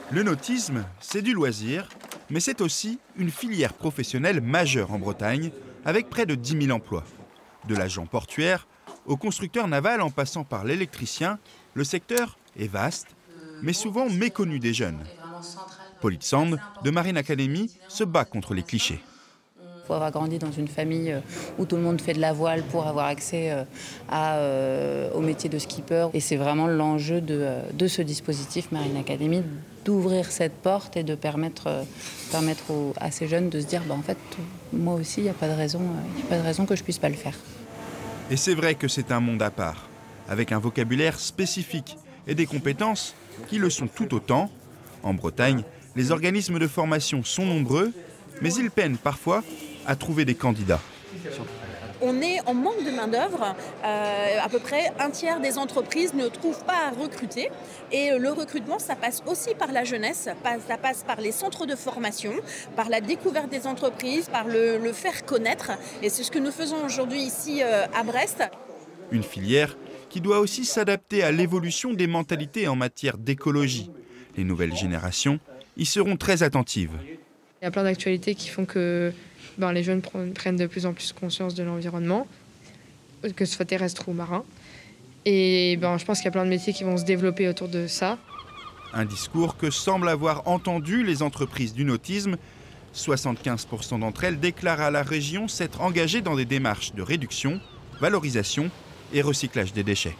Le nautisme, c'est du loisir, mais c'est aussi une filière professionnelle majeure en Bretagne, avec près de 10 000 emplois. De l'agent portuaire au constructeur naval en passant par l'électricien, le secteur est vaste, mais souvent méconnu des jeunes. Pauline Sand, de Marine Academy, se bat contre les clichés. Il faut avoir grandi dans une famille où tout le monde fait de la voile pour avoir accès au métier de skipper. Et c'est vraiment l'enjeu de ce dispositif Marine Academy, d'ouvrir cette porte et de permettre à ces jeunes de se dire en fait, moi aussi, il n'y a pas de raison que je ne puisse pas le faire. Et c'est vrai que c'est un monde à part, avec un vocabulaire spécifique et des compétences qui le sont tout autant. En Bretagne, les organismes de formation sont nombreux, mais ils peinent parfois à trouver des candidats. On est en manque de main-d'œuvre. À peu près un tiers des entreprises ne trouvent pas à recruter. Et le recrutement, ça passe aussi par la jeunesse, ça passe par les centres de formation, par la découverte des entreprises, par le faire connaître. Et c'est ce que nous faisons aujourd'hui ici à Brest. Une filière qui doit aussi s'adapter à l'évolution des mentalités en matière d'écologie. Les nouvelles générations y seront très attentives. Il y a plein d'actualités qui font que les jeunes prennent de plus en plus conscience de l'environnement, que ce soit terrestre ou marin. Et je pense qu'il y a plein de métiers qui vont se développer autour de ça. Un discours que semblent avoir entendu les entreprises du nautisme. 75% d'entre elles déclarent à la région s'être engagées dans des démarches de réduction, valorisation et recyclage des déchets.